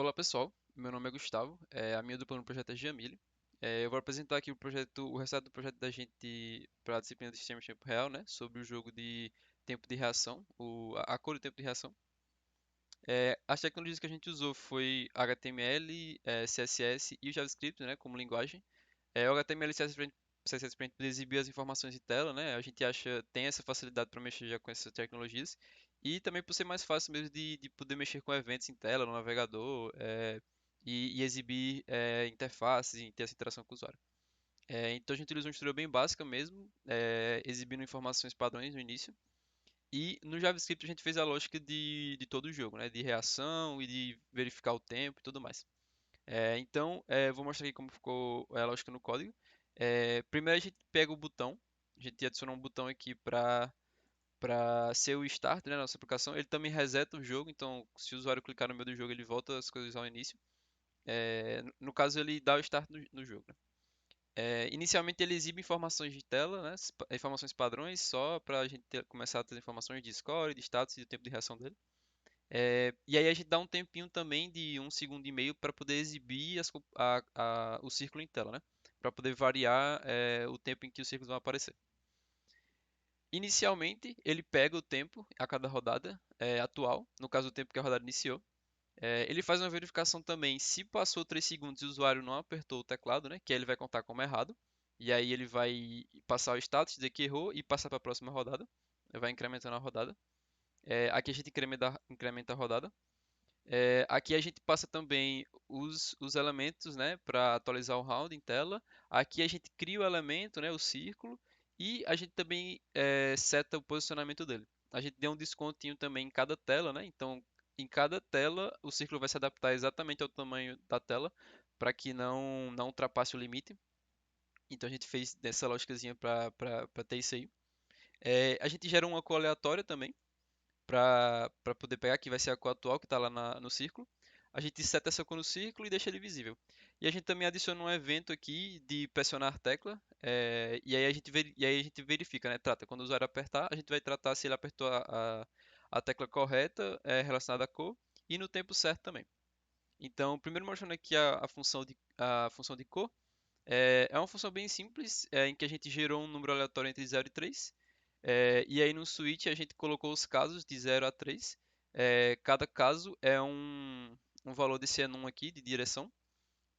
Olá pessoal, meu nome é Gustavo, a minha dupla no projeto é Jamile. Eu vou apresentar aqui o resultado do projeto da gente para a disciplina de Sistema de Tempo Real, né, sobre o jogo de tempo de reação, a cor do tempo de reação. As tecnologias que a gente usou foi HTML, CSS e o JavaScript, né, como linguagem. O HTML e CSS para a gente poder exibir as informações em tela, né, a gente tem essa facilidade para mexer já com essas tecnologias. E também por ser mais fácil mesmo de poder mexer com eventos em tela, no navegador, e exibir interfaces e ter essa interação com o usuário. Então a gente utiliza uma estrutura bem básica mesmo, exibindo informações padrões no início. E no JavaScript a gente fez a lógica de todo o jogo, né? De reação e de verificar o tempo e tudo mais. Vou mostrar aqui como ficou a lógica no código. Primeiro a gente pega o botão, a gente adiciona um botão aqui para ser o start, né, nossa aplicação. Ele também reseta o jogo, então se o usuário clicar no meio do jogo ele volta as coisas ao início. No caso ele dá o start no jogo, né? Inicialmente ele exibe informações de tela, né, informações padrões, só para a gente começar a ter informações de score, de status e do tempo de reação dele. E aí a gente dá um tempinho também de 1 segundo e meio para poder exibir o círculo em tela, né? Para poder variar o tempo em que os círculos vão aparecer. Inicialmente, ele pega o tempo a cada rodada atual, no caso o tempo que a rodada iniciou. Ele faz uma verificação também se passou 3 segundos e o usuário não apertou o teclado, né? Que aí ele vai contar como errado. E aí ele vai passar o status, dizer que errou e passar para a próxima rodada. Vai incrementando a rodada. Aqui a gente incrementa a rodada. Aqui a gente passa também os elementos, né, para atualizar o round em tela. Aqui a gente cria o elemento, né, o círculo, e a gente também seta o posicionamento dele. A gente deu um descontinho também em cada tela, né? Então, em cada tela o círculo vai se adaptar exatamente ao tamanho da tela, para que não ultrapasse o limite. Então a gente fez dessa lógicazinha para ter isso aí. A gente gera uma cor aleatória também para poder pegar, que vai ser a cor atual que está lá no círculo. A gente seta essa cor no círculo e deixa ele visível. E a gente também adiciona um evento aqui de pressionar a tecla, e aí a gente verifica, né? Trata, quando o usuário apertar, a gente vai tratar se ele apertou a tecla correta relacionada à cor e no tempo certo também. Então, primeiro mostrando aqui a função de cor, é uma função bem simples, em que a gente gerou um número aleatório entre 0 e 3. E aí no switch a gente colocou os casos de 0 a 3. Cada caso é um valor desse enum aqui, de direção,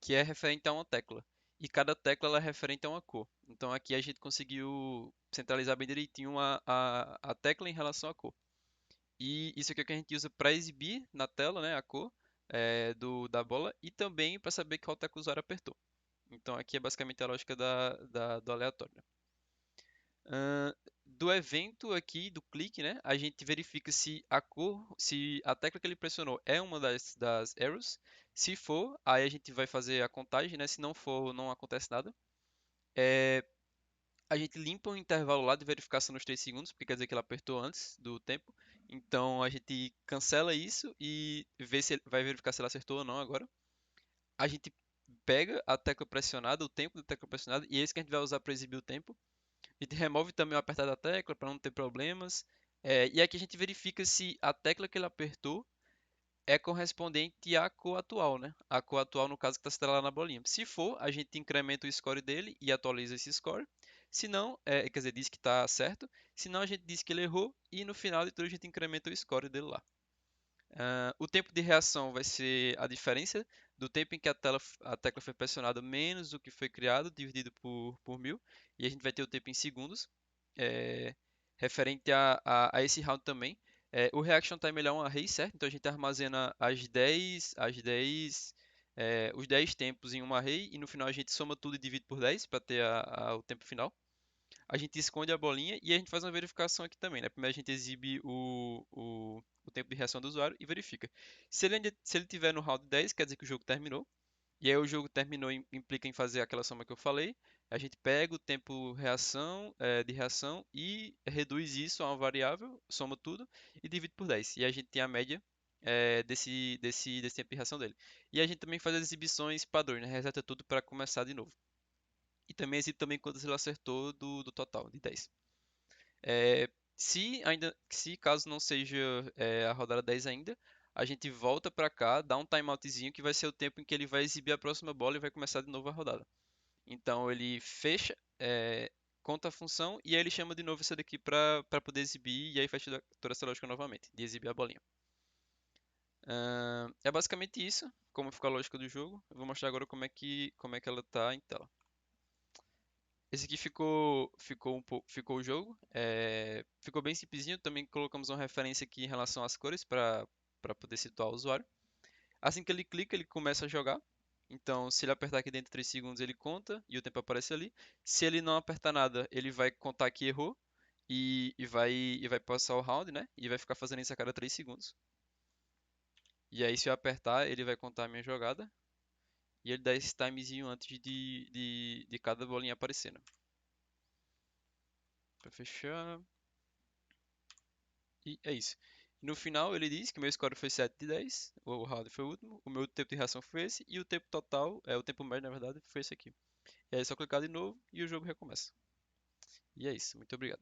que é referente a uma tecla. E cada tecla ela é referente a uma cor. Então aqui a gente conseguiu centralizar bem direitinho a tecla em relação à cor. E isso aqui é o que a gente usa para exibir na tela, né, a cor da bola e também para saber qual tecla o usuário apertou. Então aqui é basicamente a lógica do aleatório, né? Do evento aqui, do clique, né? A gente verifica se a tecla que ele pressionou é uma das arrows. Se for, aí a gente vai fazer a contagem, né? Se não for, não acontece nada. É, a gente limpa o intervalo lá de verificação nos 3 segundos, porque quer dizer que ela apertou antes do tempo. Então a gente cancela isso e vai verificar se ela acertou ou não agora. A gente pega a tecla pressionada, o tempo da tecla pressionada, e é isso que a gente vai usar para exibir o tempo. A gente remove também o apertar da tecla para não ter problemas. E aqui a gente verifica se a tecla que ele apertou é correspondente à cor atual, né? A cor atual, no caso, que está estrelada na bolinha. Se for, a gente incrementa o score dele e atualiza esse score. Se não, quer dizer, diz que está certo. Se não, a gente diz que ele errou e no final de tudo a gente incrementa o score dele lá. O tempo de reação vai ser a diferença do tempo em que a tecla foi pressionada menos o que foi criado, dividido por 1000. E a gente vai ter o tempo em segundos. é, Referente a esse round também. O reaction time ele é um array, certo? Então a gente armazena os 10 tempos em um array. E no final a gente soma tudo e divide por 10 para ter o tempo final. A gente esconde a bolinha e a gente faz uma verificação aqui também, né? Primeiro a gente exibe o tempo de reação do usuário e verifica. Se ele tiver no round 10, quer dizer que o jogo terminou. E aí o jogo terminou implica em fazer aquela soma que eu falei. A gente pega o tempo de reação e reduz isso a uma variável, soma tudo e divide por 10. E a gente tem a média desse tempo de reação dele. E a gente também faz as exibições padrões, né? Reseta tudo para começar de novo. E também exibe também quantas ele acertou do total, de 10. Se caso não seja a rodada 10 ainda, a gente volta pra cá, dá um timeoutzinho que vai ser o tempo em que ele vai exibir a próxima bola e vai começar de novo a rodada. Então ele fecha, conta a função e aí ele chama de novo essa daqui pra poder exibir e aí faz toda essa lógica novamente, de exibir a bolinha. É basicamente isso, como fica a lógica do jogo. Eu vou mostrar agora como é que ela tá em tela. Esse aqui ficou o jogo. Ficou bem simplesinho. Também colocamos uma referência aqui em relação às cores para poder situar o usuário. Assim que ele clica, ele começa a jogar. Então, se ele apertar aqui dentro de 3 segundos, ele conta e o tempo aparece ali. Se ele não apertar nada, ele vai contar que errou e vai passar o round, né? E vai ficar fazendo isso a cada 3 segundos. E aí, se eu apertar, ele vai contar a minha jogada. E ele dá esse timezinho antes de cada bolinha aparecendo. Pra fechar. E é isso. No final, ele diz que meu score foi 7 de 10, o round foi o último, o meu tempo de reação foi esse, e o tempo total, o tempo médio, na verdade, foi esse aqui. E aí é só clicar de novo e o jogo recomeça. E é isso. Muito obrigado.